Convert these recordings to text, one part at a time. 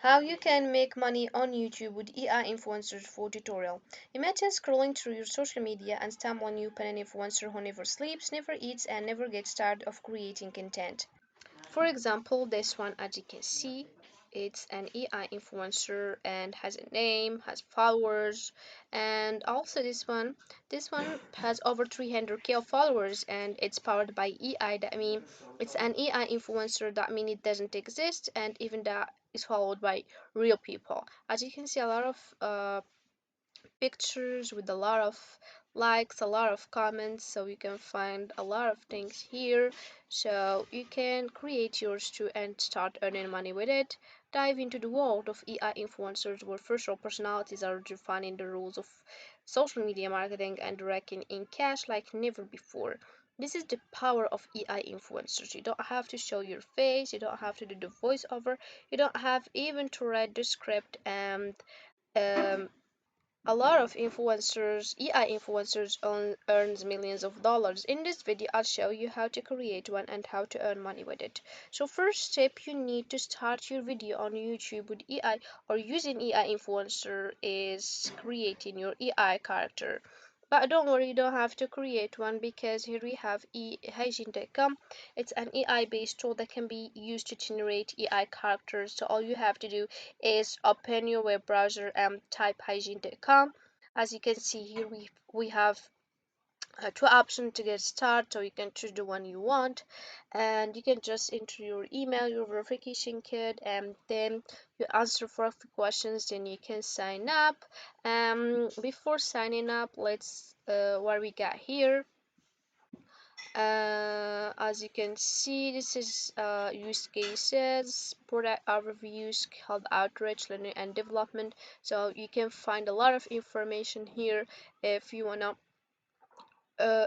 How you can make money on YouTube with AI influencers for tutorial. Imagine scrolling through your social media and stumbling upon an influencer who never sleeps, never eats, and never gets tired of creating content. For example, this one, as you can see, it's an AI influencer and has a name, has followers, and also this one has over 300k of followers and it's powered by AI. That means it's an AI influencer. That means it doesn't exist, and even that is followed by real people. As you can see, a lot of pictures with a lot of likes, a lot of comments, so you can find a lot of things here. So you can create yours too and start earning money with it. Dive into the world of AI influencers where virtual personalities are defining the rules of social media marketing and raking in cash like never before. This is the power of AI influencers. You don't have to show your face, you don't have to do the voiceover, you don't have even to write the script, and um, a lot of influencers, AI influencers earns millions of dollars. In this video, I'll show you how to create one and how to earn money with it. So first step, you need to start your video on YouTube with AI or using AI influencer is creating your AI character. But don't worry, you don't have to create one because here we have ehygiene.com. It's an AI based tool that can be used to generate AI characters. So all you have to do is open your web browser and type hygiene.com. As you can see here, we have two options to get started, so you can choose the one you want, and you can just enter your email, your verification code, and then you answer 4 questions, then you can sign up. Before signing up, let's what we got here. As you can see, this is use cases, product overviews, health outreach, learning and development. So you can find a lot of information here if you wanna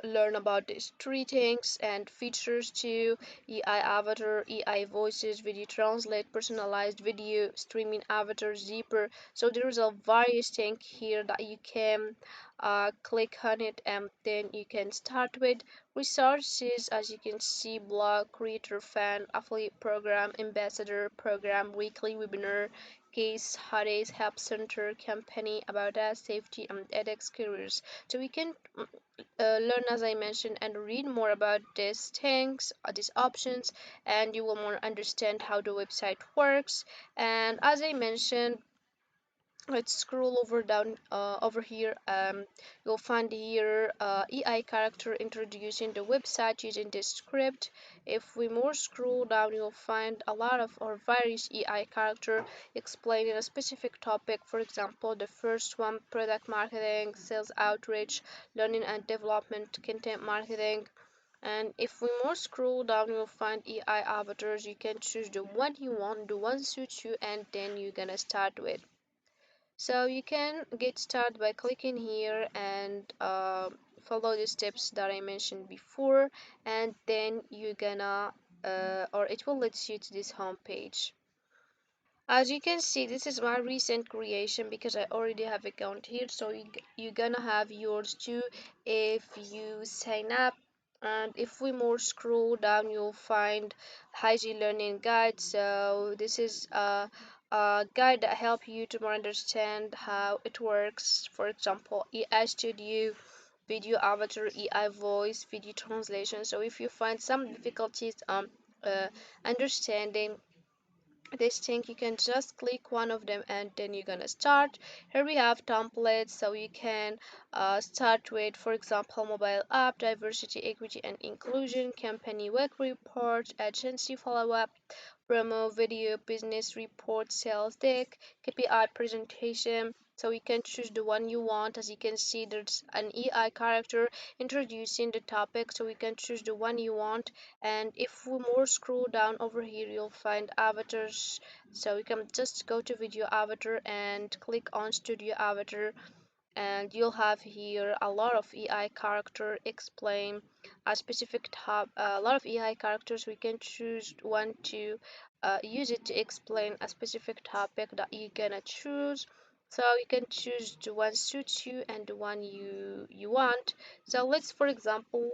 learn about these 3 things and features too: AI avatar, AI voices, video translate, personalized video streaming, avatar zipper. So there's a various thing here that you can click on it and then you can start with. Resources, as you can see: blog, creator, fan, affiliate program, ambassador program, weekly webinar, case studies, help center, company, about us, safety and edX careers. So we can learn, as I mentioned, and read more about these things, these options, and you will more understand how the website works. And as I mentioned, let's scroll over down over here. You'll find here AI character introducing the website using this script. If we more scroll down, you'll find a lot of or various AI character explaining a specific topic. For example, the first one: product marketing, sales outreach, learning and development, content marketing. And if we more scroll down, you'll find AI avatars. You can choose the one you want, the one suits you, and then you're gonna start with. So you can get started by clicking here and follow the steps that I mentioned before, and then you're gonna or it will let you to this home page. As you can see, this is my recent creation because I already have account here, so you're gonna have yours too if you sign up. And if we more scroll down, you'll find hygiene learning guide. So this is a guide that help you to more understand how it works. For example, AI Studio, video avatar, AI voice, video translation. So if you find some difficulties understanding this thing, you can just click one of them and then you're gonna start. Here we have templates, so you can start with, for example, mobile app, diversity, equity and inclusion, company work report, agency follow-up, promo video, business report, sales deck, KPI presentation. So you can choose the one you want. As you can see, there's an AI character introducing the topic, so we can choose the one you want. And if we more scroll down over here, you'll find avatars. So you can just go to video avatar and click on studio avatar, and you'll have here a lot of AI character explain a specific top a lot of AI characters. We can choose one to use it to explain a specific topic that you're gonna choose. So you can choose the one suits you and the one you want. So let's, for example,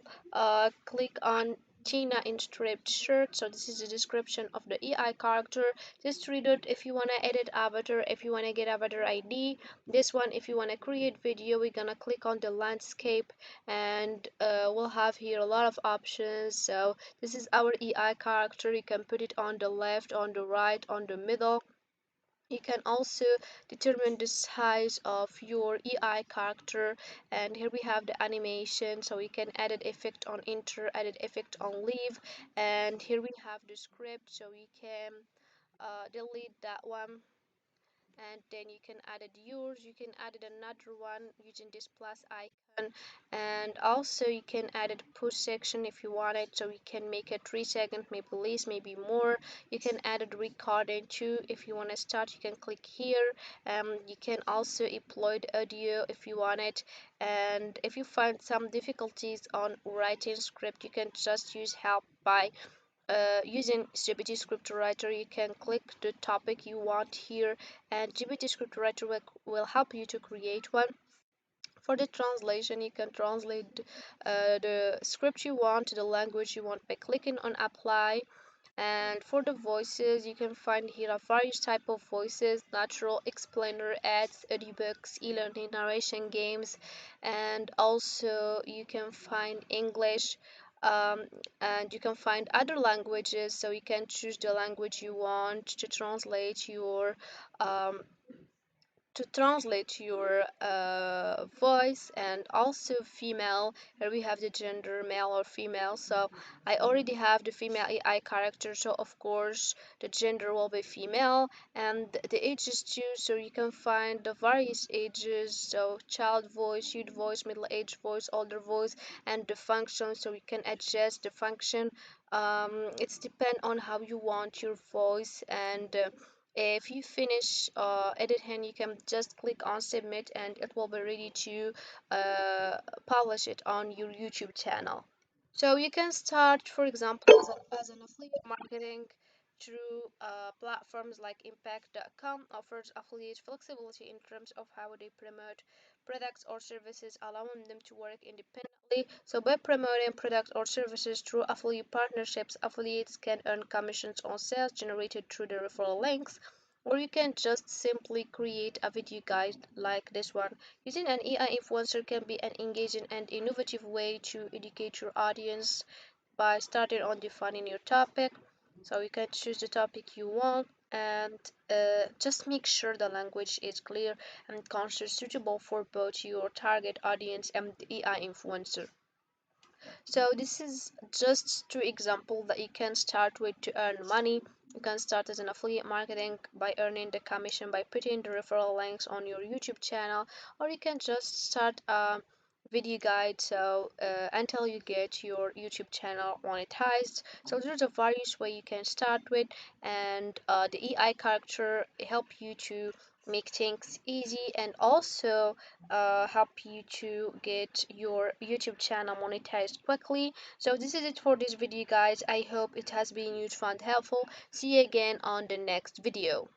click on Tina in striped shirt. So this is the description of the AI character. Just read it if you want to edit avatar, if you want to get avatar ID. This one, if you want to create video, we're gonna click on the landscape, and we'll have here a lot of options. So this is our AI character. You can put it on the left, on the right, on the middle. You can also determine the size of your AI character, and here we have the animation, so we can edit effect on enter, edit effect on leave, and here we have the script, so we can delete that one, and then you can add it yours. You can add it another one using this plus icon, and also you can add it push section if you want it, so you can make it 3 seconds, maybe less, maybe more. You can add it recording too. If you want to start, you can click here. You can also upload audio if you want it, and if you find some difficulties on writing script, you can just use help by using GPT Scriptwriter. You can click the topic you want here, and GPT Scriptwriter will help you to create one. For the translation, you can translate the script you want to the language you want by clicking on apply. And for the voices, you can find here a various type of voices: natural, explainer, ads, audiobooks, e-learning, narration, games, and also you can find English, um, and you can find other languages, so you can choose the language you want to translate your um, voice. And also female, here we have the gender, male or female. So I already have the female AI character, so of course the gender will be female, and the ages too, so you can find the various ages, so child voice, youth voice, middle-aged voice, older voice, and the function, so you can adjust the function. It's depend on how you want your voice, and if you finish editing, you can just click on submit, and it will be ready to uh, publish it on your YouTube channel. So you can start, for example, as an affiliate marketing through platforms like Impact.com offers affiliate flexibility in terms of how they promote products or services, allowing them to work independently. So by promoting products or services through affiliate partnerships, affiliates can earn commissions on sales generated through the referral links. Or you can just simply create a video guide like this one. Using an AI influencer can be an engaging and innovative way to educate your audience by starting on defining your topic. So you can choose the topic you want, and just make sure the language is clear and conscious, suitable for both your target audience and the AI influencer. So this is just two examples that you can start with to earn money. You can start as an affiliate marketing by earning the commission by putting the referral links on your YouTube channel, or you can just start a video guide, so until you get your YouTube channel monetized. So there's a various way you can start with, and the AI character help you to make things easy, and also help you to get your YouTube channel monetized quickly. So this is it for this video, guys. I hope it has been useful and helpful. See you again on the next video.